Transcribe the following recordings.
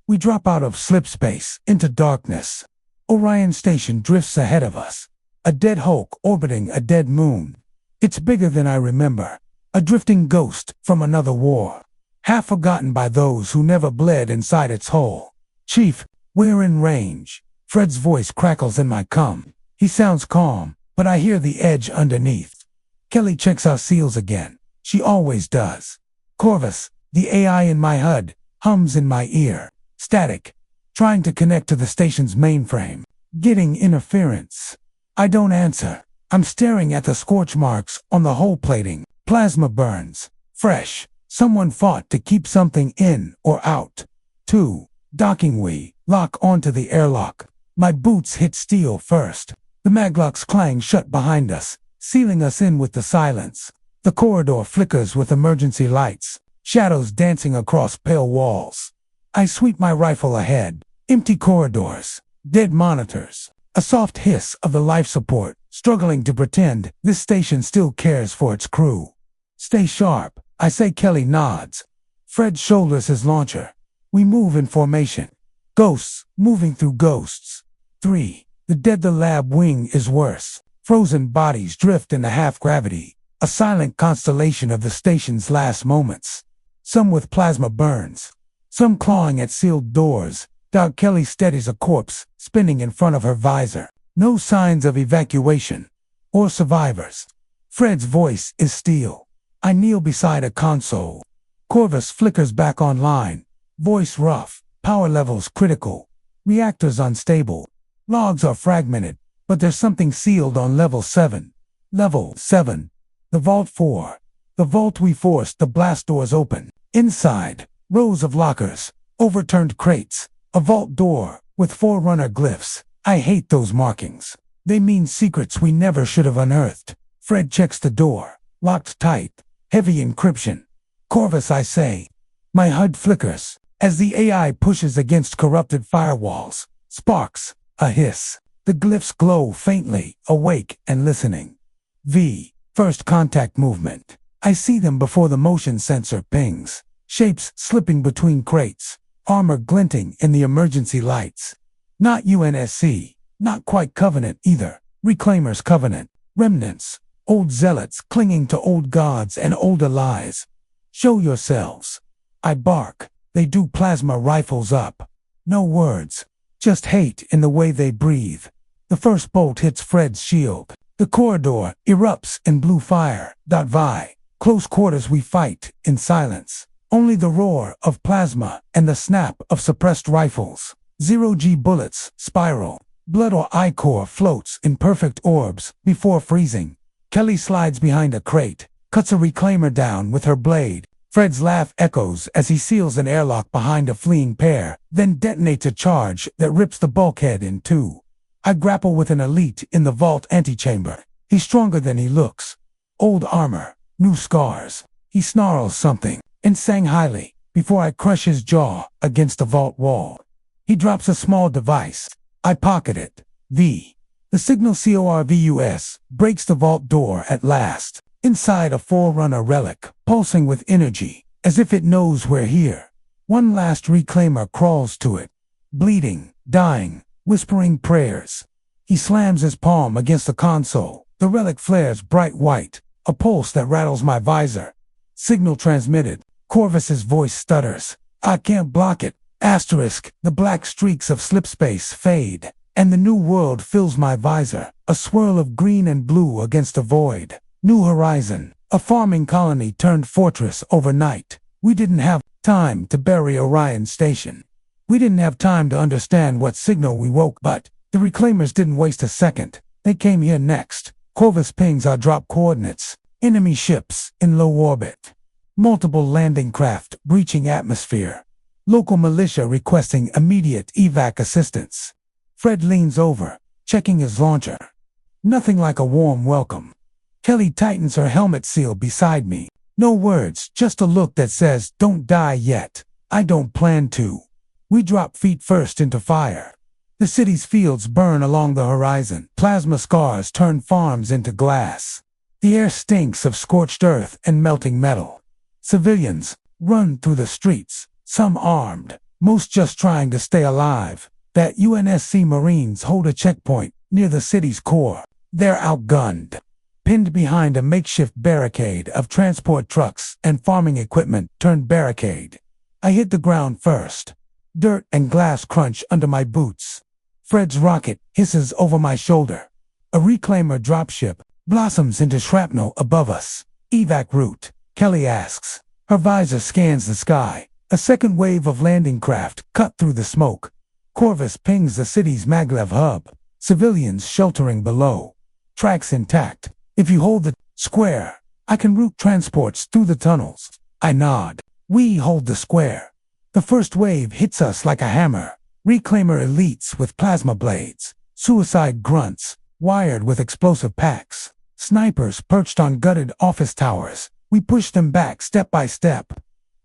We drop out of slipspace into darkness. Orion Station drifts ahead of us. A dead Hulk orbiting a dead moon. It's bigger than I remember. A drifting ghost from another war. Half forgotten by those who never bled inside its hole. Chief, we're in range. Fred's voice crackles in my comm. He sounds calm, but I hear the edge underneath. Kelly checks our seals again. She always does. Corvus, the AI in my HUD, hums in my ear. Static. Trying to connect to the station's mainframe. Getting interference. I don't answer. I'm staring at the scorch marks on the hull plating. Plasma burns. Fresh. Someone fought to keep something in or out. 2. Docking. We lock onto the airlock. My boots hit steel first. The maglocks clang shut behind us, sealing us in with the silence. The corridor flickers with emergency lights, shadows dancing across pale walls. I sweep my rifle ahead. Empty corridors. Dead monitors. A soft hiss of the life support, struggling to pretend this station still cares for its crew. Stay sharp, I say. Kelly nods. Fred shoulders his launcher. We move in formation. Ghosts moving through ghosts. 3. The lab wing is worse. Frozen bodies drift into half-gravity, a silent constellation of the station's last moments. Some with plasma burns. Some clawing at sealed doors. Doc Kelly steadies a corpse, spinning in front of her visor. No signs of evacuation. Or survivors. Fred's voice is steel. I kneel beside a console. Corvus flickers back online. Voice rough. Power levels critical. Reactors unstable. Logs are fragmented, but there's something sealed on level 7. Level 7. The Vault 4. The vault we forced the blast doors open. Inside, rows of lockers, overturned crates, a vault door with Forerunner glyphs. I hate those markings. They mean secrets we never should have unearthed. Fred checks the door. Locked tight. Heavy encryption. Corvus, I say. My HUD flickers as the AI pushes against corrupted firewalls. Sparks. A hiss. The glyphs glow faintly, awake and listening. V. First contact movement. I see them before the motion sensor pings. Shapes slipping between crates. Armor glinting in the emergency lights. Not UNSC. Not quite Covenant either. Reclaimers Covenant. Remnants. Old zealots clinging to old gods and older lies. Show yourselves. I bark. They do plasma rifles up. No words. Just hate in the way they breathe. The first bolt hits Fred's shield. The corridor erupts in blue fire. Vi. Close quarters we fight in silence. Only the roar of plasma and the snap of suppressed rifles. 0G bullets spiral. Blood or ichor floats in perfect orbs before freezing. Kelly slides behind a crate, cuts a reclaimer down with her blade. Fred's laugh echoes as he seals an airlock behind a fleeing pair, then detonates a charge that rips the bulkhead in two. I grapple with an elite in the vault antechamber. He's stronger than he looks. Old armor, new scars. He snarls something, and sang highly, before I crush his jaw against the vault wall. He drops a small device. I pocket it. The signal CORVUS breaks the vault door at last. Inside a Forerunner relic, pulsing with energy, as if it knows we're here. One last reclaimer crawls to it, bleeding, dying, whispering prayers. He slams his palm against the console. The relic flares bright white, a pulse that rattles my visor. Signal transmitted. Corvus's voice stutters. I can't block it. Asterisk. The black streaks of slipspace fade, and the new world fills my visor, a swirl of green and blue against a void. New horizon. A farming colony turned fortress overnight. We didn't have time to bury Orion Station. We didn't have time to understand what signal we woke, but the reclaimers didn't waste a second. They came here next. Corvus pings our drop coordinates. Enemy ships in low orbit. Multiple landing craft breaching atmosphere. Local militia requesting immediate evac assistance. Fred leans over, checking his launcher. Nothing like a warm welcome. Kelly tightens her helmet seal beside me. No words, just a look that says, "Don't die yet." I don't plan to. We drop feet first into fire. The city's fields burn along the horizon. Plasma scars turn farms into glass. The air stinks of scorched earth and melting metal. Civilians run through the streets, some armed, most just trying to stay alive. That UNSC Marines hold a checkpoint near the city's core. They're outgunned, pinned behind a makeshift barricade of transport trucks and farming equipment turned barricade. I hit the ground first. Dirt and glass crunch under my boots. Fred's rocket hisses over my shoulder. A reclaimer dropship blossoms into shrapnel above us. Evac route, Kelly asks. Her visor scans the sky. A second wave of landing craft cut through the smoke. Corvus pings the city's maglev hub. Civilians sheltering below. Tracks intact. If you hold the square, I can route transports through the tunnels. I nod. We hold the square. The first wave hits us like a hammer. Reclaimer elites with plasma blades. Suicide grunts, wired with explosive packs. Snipers perched on gutted office towers. We push them back step by step.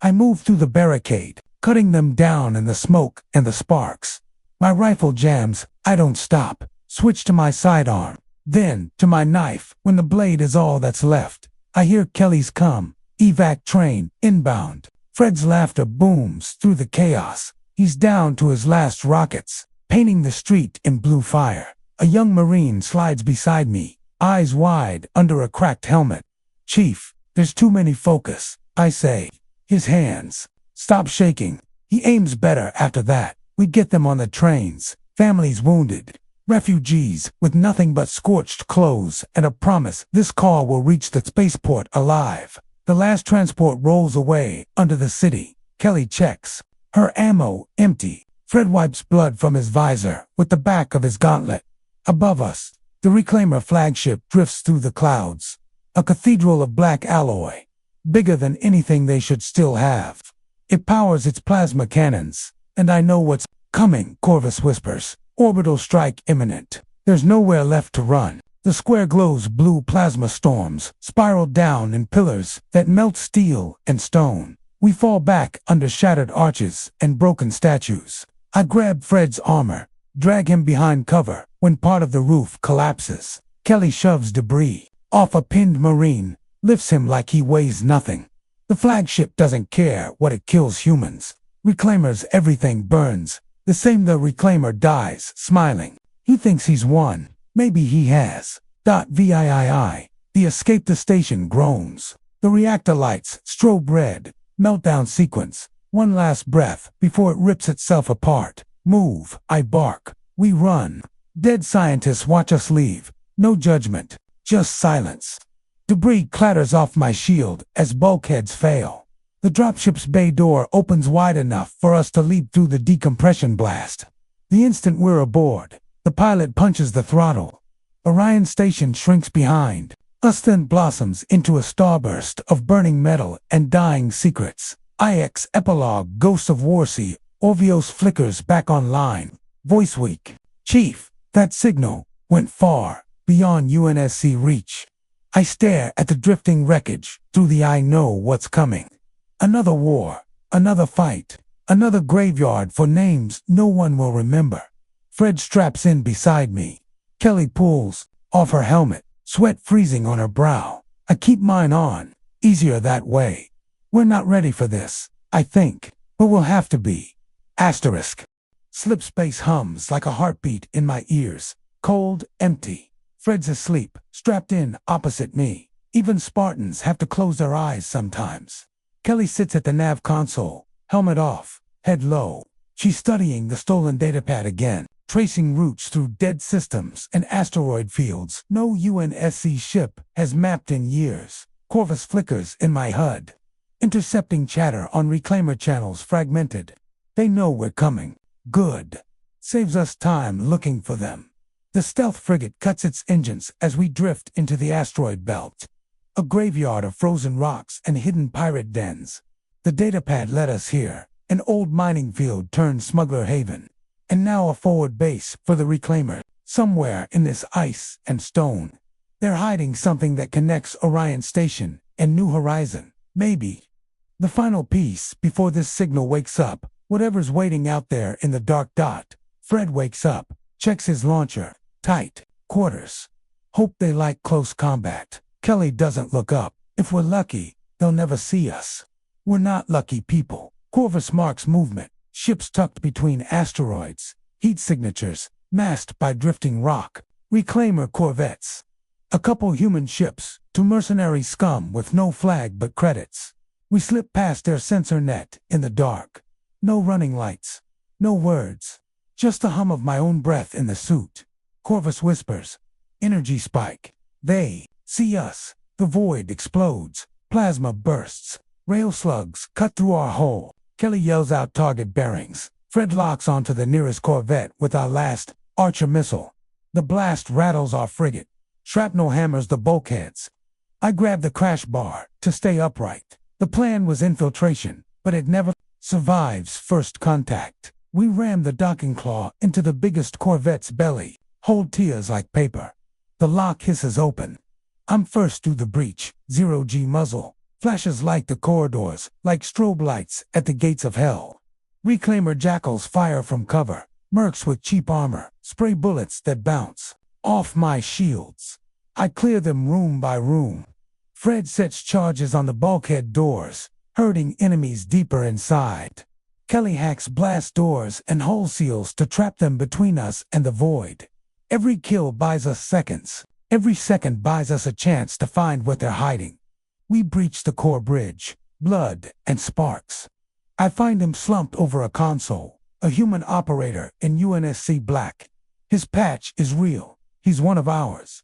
I move through the barricade, cutting them down in the smoke and the sparks. My rifle jams. I don't stop. Switch to my sidearm. Then to my knife when the blade is all that's left. I hear Kelly's come. Evac train, inbound. Fred's laughter booms through the chaos. He's down to his last rockets, painting the street in blue fire. A young Marine slides beside me, eyes wide under a cracked helmet. Chief, there's too many focus, I say. His hands stop shaking. He aims better after that. We get them on the trains. Families wounded. Refugees with nothing but scorched clothes and a promise this car will reach the spaceport alive. The last transport rolls away under the city. Kelly checks. Her ammo empty. Fred wipes blood from his visor with the back of his gauntlet. Above us, the Reclaimer flagship drifts through the clouds. A cathedral of black alloy. Bigger than anything they should still have. It powers its plasma cannons. And I know what's coming, Corvus whispers. Orbital strike imminent. There's nowhere left to run. The square glows blue plasma storms, spiral down in pillars that melt steel and stone. We fall back under shattered arches and broken statues. I grab Fred's armor, drag him behind cover when part of the roof collapses. Kelly shoves debris off a pinned Marine, lifts him like he weighs nothing. The flagship doesn't care what it kills humans. Reclaimers everything burns. The same the Reclaimer dies, smiling. He thinks he's won. Maybe he has. VIII. The escape the station groans. The reactor lights strobe red. Meltdown sequence. One last breath before it rips itself apart. Move, I bark. We run. Dead scientists watch us leave. No judgment, just silence. Debris clatters off my shield as bulkheads fail. The dropship's bay door opens wide enough for us to leap through the decompression blast. The instant we're aboard, the pilot punches the throttle. Orion Station shrinks behind. Us then blossoms into a starburst of burning metal and dying secrets. IX Epilogue Ghosts of Warsea. Orvios flickers back online. Voice weak. Chief, that signal went far beyond UNSC reach. I stare at the drifting wreckage through the I know what's coming. Another war, another fight, another graveyard for names no one will remember. Fred straps in beside me. Kelly pulls off her helmet, sweat freezing on her brow. I keep mine on, easier that way. We're not ready for this, I think, but we'll have to be. Asterisk. Slipspace hums like a heartbeat in my ears. Cold, empty. Fred's asleep, strapped in opposite me. Even Spartans have to close their eyes sometimes. Kelly sits at the nav console, helmet off, head low. She's studying the stolen datapad again, tracing routes through dead systems and asteroid fields no UNSC ship has mapped in years. Corvus flickers in my HUD. Intercepting chatter on Reclaimer channels fragmented. They know we're coming. Good. Saves us time looking for them. The stealth frigate cuts its engines as we drift into the asteroid belt. A graveyard of frozen rocks and hidden pirate dens. The datapad led us here. An old mining field turned smuggler haven. And now a forward base for the Reclaimer. Somewhere in this ice and stone. They're hiding something that connects Orion Station and New Horizon. Maybe. The final piece before this signal wakes up. Whatever's waiting out there in the dark dot. Fred wakes up. Checks his launcher. Tight. Quarters. Hope they like close combat. Kelly doesn't look up. If we're lucky, they'll never see us. We're not lucky people. Corvus marks movement. ships tucked between asteroids, heat signatures, masked by drifting rock, reclaimer corvettes. A couple human ships, two mercenary scum with no flag but credits. We slip past their sensor net in the dark. No running lights, no words, just the hum of my own breath in the suit. Corvus whispers, energy spike. They see us. The void explodes. Plasma bursts. Rail slugs cut through our hull. Kelly yells out target bearings. Fred locks onto the nearest corvette with our last Archer missile. The blast rattles our frigate. Shrapnel hammers the bulkheads. I grab the crash bar to stay upright. The plan was infiltration, but it never survives first contact. We ram the docking claw into the biggest corvette's belly. Hold tears like paper. The lock hisses open. I'm first through the breach. 0G muzzle. Flashes light the corridors like strobe lights at the gates of hell. Reclaimer jackals fire from cover. Mercs with cheap armor spray bullets that bounce off my shields. I clear them room by room. Fred sets charges on the bulkhead doors, herding enemies deeper inside. Kelly hacks blast doors and hull seals to trap them between us and the void. Every kill buys us seconds. Every second buys us a chance to find what they're hiding. We breach the core bridge, blood and sparks. I find him slumped over a console, a human operator in UNSC black. His patch is real. He's one of ours.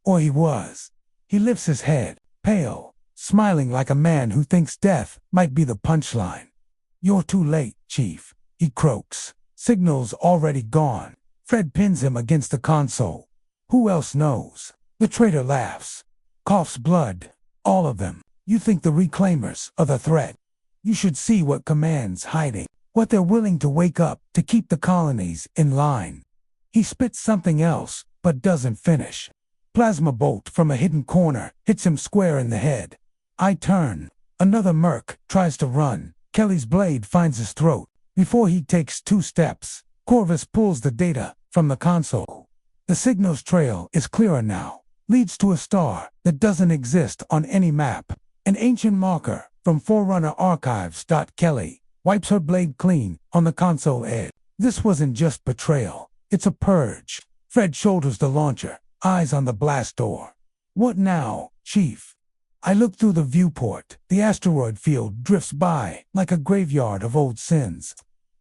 Or he was. He lifts his head, pale, smiling like a man who thinks death might be the punchline. You're too late, Chief, he croaks. Signal's already gone. Fred pins him against the console. Who else knows? The traitor laughs. Coughs blood. All of them. You think the reclaimers are the threat. You should see what command's hiding. What they're willing to wake up to keep the colonies in line. He spits something else, but doesn't finish. Plasma bolt from a hidden corner hits him square in the head. I turn. Another merc tries to run. Kelly's blade finds his throat. Before he takes 2 steps, Corvus pulls the data from the console. The signal's trail is clearer now. Leads to a star that doesn't exist on any map. An ancient marker from Forerunner Archives. Kelly wipes her blade clean on the console edge. This wasn't just betrayal. It's a purge. Fred shoulders the launcher, eyes on the blast door. What now, Chief? I look through the viewport. The asteroid field drifts by like a graveyard of old sins.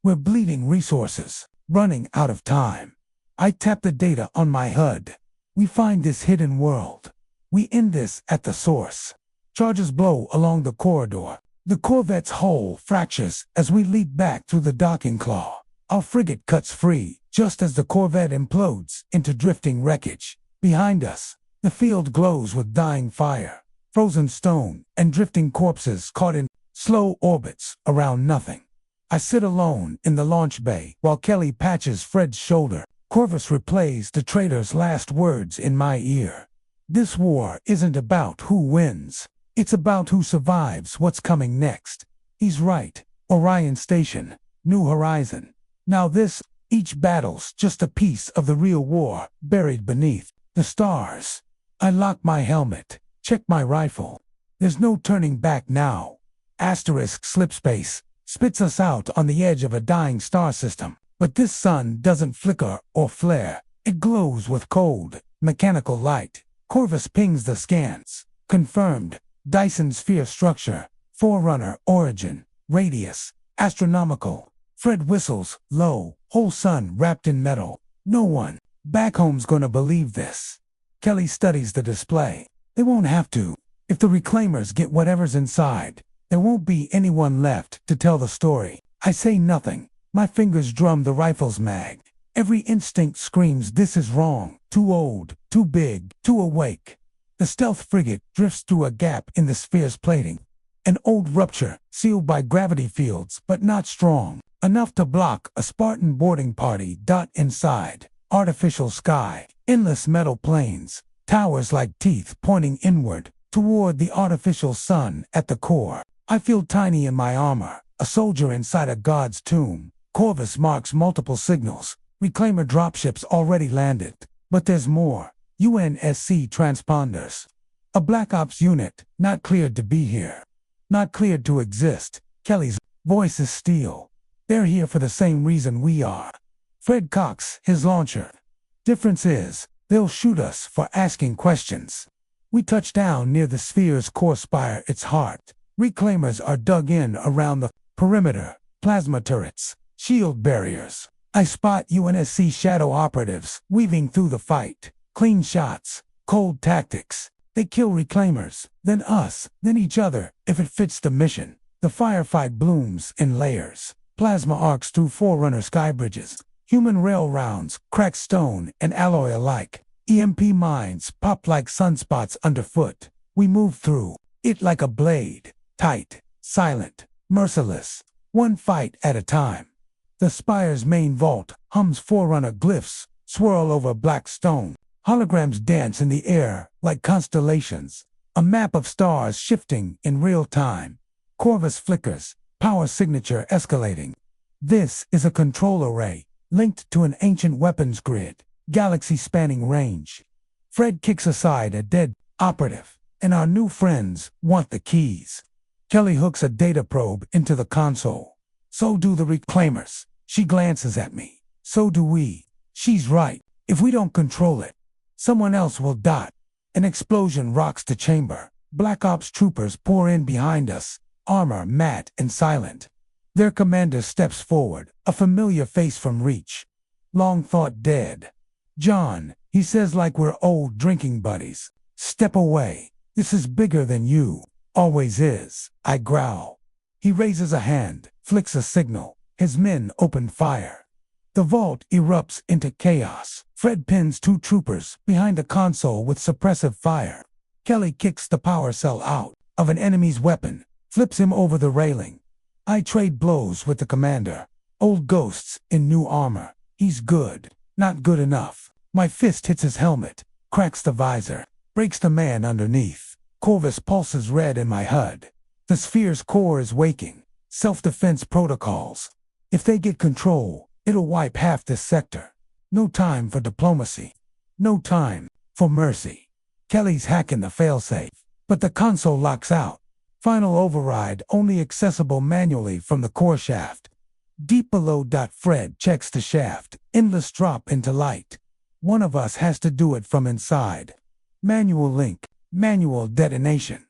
We're bleeding resources, running out of time. I tap the data on my HUD. We find this hidden world. We end this at the source. Charges blow along the corridor. The corvette's hull fractures as we leap back through the docking claw. Our frigate cuts free, just as the corvette implodes into drifting wreckage. Behind us, the field glows with dying fire, frozen stone, and drifting corpses caught in slow orbits around nothing. I sit alone in the launch bay while Kelly patches Fred's shoulder. Corvus replays the traitor's last words in my ear. This war isn't about who wins. It's about who survives what's coming next. He's right. Orion Station, New Horizon. Now this, each battle's just a piece of the real war buried beneath the stars. I lock my helmet, check my rifle. There's no turning back now. Asterisk slipspace spits us out on the edge of a dying star system. But this sun doesn't flicker or flare. It glows with cold, mechanical light. Corvus pings the scans. Confirmed. Dyson Sphere structure. Forerunner origin. Radius. Astronomical. Fred whistles, low. Whole sun wrapped in metal. No one back home's gonna believe this. Kelly studies the display. They won't have to. If the reclaimers get whatever's inside, there won't be anyone left to tell the story. I say nothing. My fingers drum the rifle's mag. Every instinct screams this is wrong. Too old, too big, too awake. The stealth frigate drifts through a gap in the sphere's plating. An old rupture, sealed by gravity fields, but not strong. Enough to block a Spartan boarding party. Inside. Artificial sky. Endless metal planes. Towers like teeth pointing inward, toward the artificial sun at the core. I feel tiny in my armor. A soldier inside a god's tomb. Corvus marks multiple signals. Reclaimer dropships already landed. But there's more. UNSC transponders. A Black Ops unit, not cleared to be here. Not cleared to exist. Kelly's voice is steel. They're here for the same reason we are. Fred cocks his launcher. Difference is, they'll shoot us for asking questions. We touch down near the sphere's core spire, its heart. Reclaimers are dug in around the perimeter, plasma turrets, shield barriers. I spot UNSC shadow operatives weaving through the fight. Clean shots, cold tactics. They kill reclaimers, then us, then each other, if it fits the mission. The firefight blooms in layers. Plasma arcs through Forerunner sky bridges. Human rail rounds crack stone and alloy alike. EMP mines pop like sunspots underfoot. We move through it like a blade, tight, silent, merciless, one fight at a time. The spire's main vault hums Forerunner glyphs, swirl over black stone. Holograms dance in the air like constellations. A map of stars shifting in real time. Corvus flickers, power signature escalating. This is a control array, linked to an ancient weapons grid, galaxy-spanning range. Fred kicks aside a dead operative, and our new friends want the keys. Kelly hooks a data probe into the console. So do the reclaimers. She glances at me. So do we. She's right. If we don't control it, someone else will dot. An explosion rocks the chamber. Black Ops troopers pour in behind us, armor matte and silent. Their commander steps forward, a familiar face from Reach. Long thought dead. John, he says like we're old drinking buddies. Step away. This is bigger than you. Always is, I growl. He raises a hand, flicks a signal. His men open fire. The vault erupts into chaos. Fred pins two troopers behind the console with suppressive fire. Kelly kicks the power cell out of an enemy's weapon, flips him over the railing. I trade blows with the commander. Old ghosts in new armor. He's good, not good enough. My fist hits his helmet, cracks the visor, breaks the man underneath. Corvus pulses red in my HUD. The sphere's core is waking. Self-defense protocols. If they get control, it'll wipe half this sector. No time for diplomacy. No time for mercy. Kelly's hacking the failsafe, but the console locks out. Final override only accessible manually from the core shaft. Deep below. Fred checks the shaft. Endless drop into light. One of us has to do it from inside. Manual link. Manual detonation.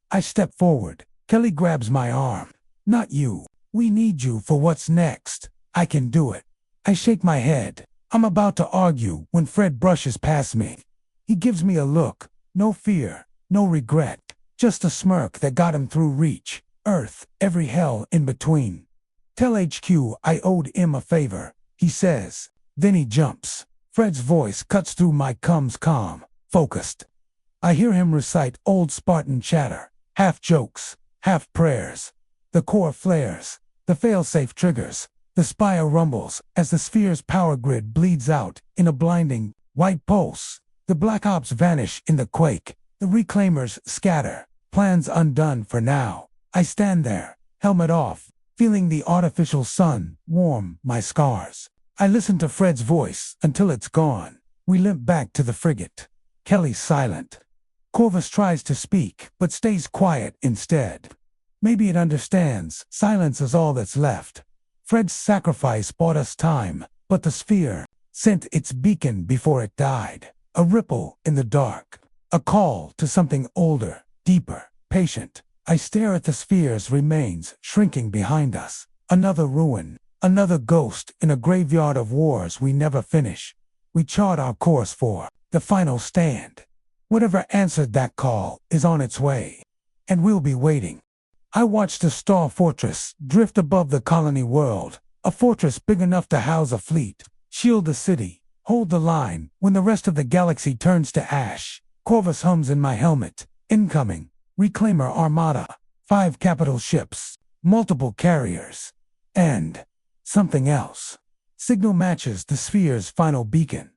I step forward. Kelly grabs my arm. Not you. We need you for what's next. I can do it. I shake my head. I'm about to argue when Fred brushes past me. He gives me a look. No fear. No regret. Just a smirk that got him through Reach, Earth, every hell in between. Tell HQ I owed him a favor, he says. Then he jumps. Fred's voice cuts through my calm, focused. I hear him recite old Spartan chatter, half jokes, half prayers. The core flares. The failsafe triggers. The spire rumbles as the sphere's power grid bleeds out in a blinding, white pulse. The Black Ops vanish in the quake. The reclaimers scatter. Plans undone for now. I stand there, helmet off, feeling the artificial sun warm my scars. I listen to Fred's voice until it's gone. We limp back to the frigate. Kelly's silent. Corvus tries to speak, but stays quiet instead. Maybe it understands. Silence is all that's left. Fred's sacrifice bought us time, but the sphere sent its beacon before it died. A ripple in the dark. A call to something older, deeper, patient. I stare at the sphere's remains shrinking behind us. Another ruin. Another ghost in a graveyard of wars we never finish. We chart our course for the final stand. Whatever answered that call is on its way. And we'll be waiting. I watched the Star Fortress drift above the colony world. A fortress big enough to house a fleet. Shield the city. Hold the line when the rest of the galaxy turns to ash. Corvus hums in my helmet. Incoming. Reclaimer armada. 5 capital ships. Multiple carriers. And something else. Signal matches the sphere's final beacon.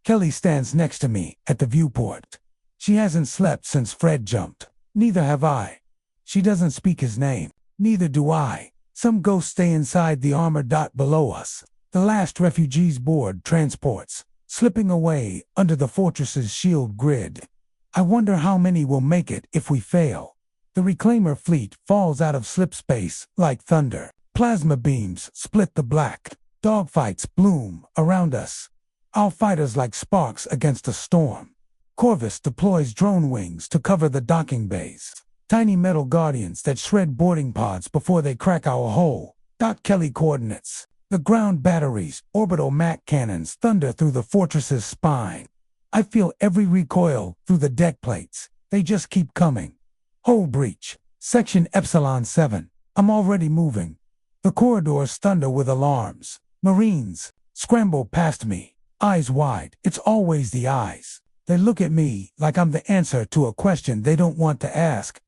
Kelly stands next to me at the viewport. She hasn't slept since Fred jumped. Neither have I. She doesn't speak his name. Neither do I. Some ghosts stay inside the armor dot below us. The last refugees board transports, slipping away under the fortress's shield grid. I wonder how many will make it if we fail. The reclaimer fleet falls out of slip space like thunder. Plasma beams split the black. Dogfights bloom around us. Our fighters like sparks against a storm. Corvus deploys drone wings to cover the docking bays. Tiny metal guardians that shred boarding pods before they crack our hull. Kelly coordinates. The ground batteries, orbital Mac cannons thunder through the fortress's spine. I feel every recoil through the deck plates. They just keep coming. Hull breach. Section Epsilon 7. I'm already moving. The corridors thunder with alarms. Marines scramble past me, eyes wide. It's always the eyes. They look at me like I'm the answer to a question they don't want to ask.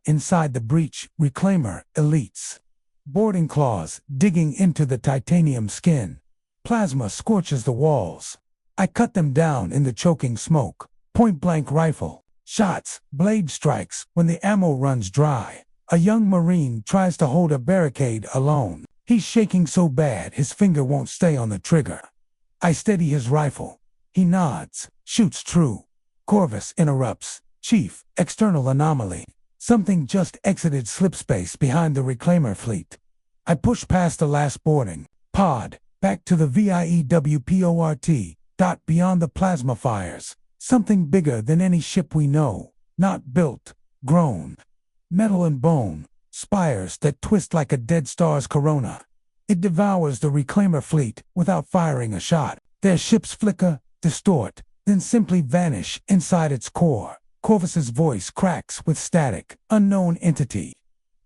Inside the breach, reclaimer, elites. Boarding claws digging into the titanium skin. Plasma scorches the walls. I cut them down in the choking smoke. Point-blank rifle. Shots, blade strikes when the ammo runs dry. A young Marine tries to hold a barricade alone. He's shaking so bad his finger won't stay on the trigger. I steady his rifle. He nods, shoots true. Corvus interrupts. Chief, external anomaly. Something just exited slipspace behind the reclaimer fleet. I push past the last boarding pod, back to the VIEWPORT. Beyond the plasma fires. Something bigger than any ship we know. Not built, grown. Metal and bone. Spires that twist like a dead star's corona. It devours the reclaimer fleet without firing a shot. Their ships flicker, distort, then simply vanish inside its core. Corvus's voice cracks with static. Unknown entity.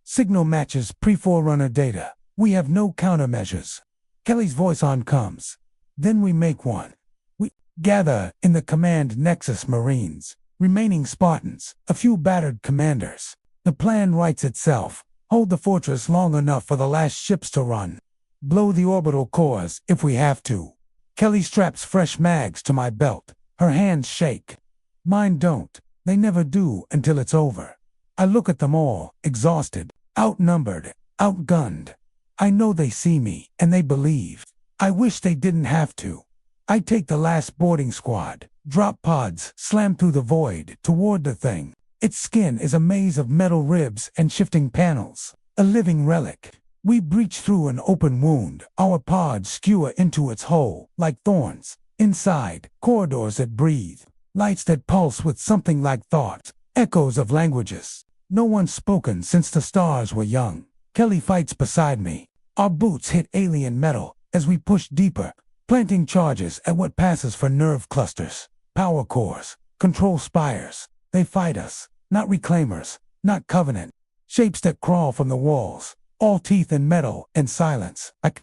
Signal matches pre-Forerunner data. We have no countermeasures. Kelly's voice on comes. Then we make one. We gather in the command nexus Marines, remaining Spartans, a few battered commanders. The plan writes itself. Hold the fortress long enough for the last ships to run. Blow the orbital cores if we have to. Kelly straps fresh mags to my belt. Her hands shake. Mine don't. They never do until it's over. I look at them all, exhausted, outnumbered, outgunned. I know they see me, and they believe. I wish they didn't have to. I take the last boarding squad. Drop pods slam through the void toward the thing. Its skin is a maze of metal ribs and shifting panels. A living relic. We breach through an open wound. Our pods skewer into its hull, like thorns. Inside, corridors that breathe. Lights that pulse with something like thought. Echoes of languages. No one's spoken since the stars were young. Kelly fights beside me. Our boots hit alien metal as we push deeper, planting charges at what passes for nerve clusters, power cores, control spires. They fight us, not reclaimers, not covenant. Shapes that crawl from the walls, all teeth and metal and silence. I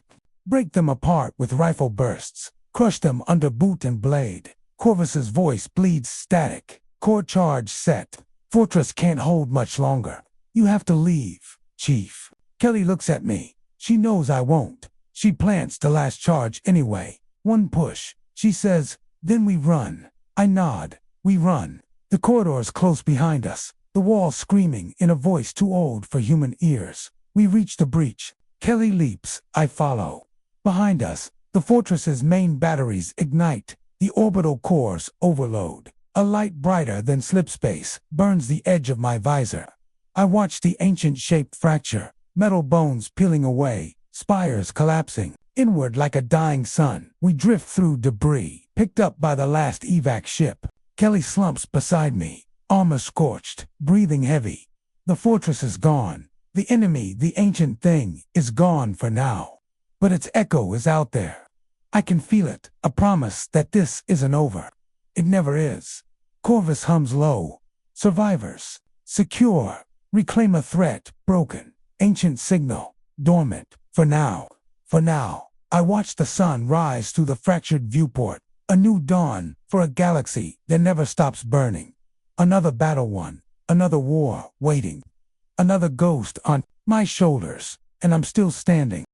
break them apart with rifle bursts, crush them under boot and blade. Corvus's voice bleeds static. Core charge set. Fortress can't hold much longer. You have to leave, Chief. Kelly looks at me. She knows I won't. She plants the last charge anyway. One push. She says, then we run. I nod. We run. The corridor's close behind us. The wall screaming in a voice too old for human ears. We reach the breach. Kelly leaps. I follow. Behind us, the fortress's main batteries ignite. The orbital cores overload. A light brighter than slipspace burns the edge of my visor. I watch the ancient shape fracture, metal bones peeling away, spires collapsing. Inward like a dying sun, we drift through debris, picked up by the last evac ship. Kelly slumps beside me, armor scorched, breathing heavy. The fortress is gone. The enemy, the ancient thing, is gone for now. But its echo is out there. I can feel it, a promise that this isn't over. It never is. Corvus hums low. Survivors. Secure. Reclaim a threat. Broken. Ancient signal. Dormant. For now. For now. I watch the sun rise through the fractured viewport. A new dawn for a galaxy that never stops burning. Another battle won. Another war waiting. Another ghost on my shoulders. And I'm still standing.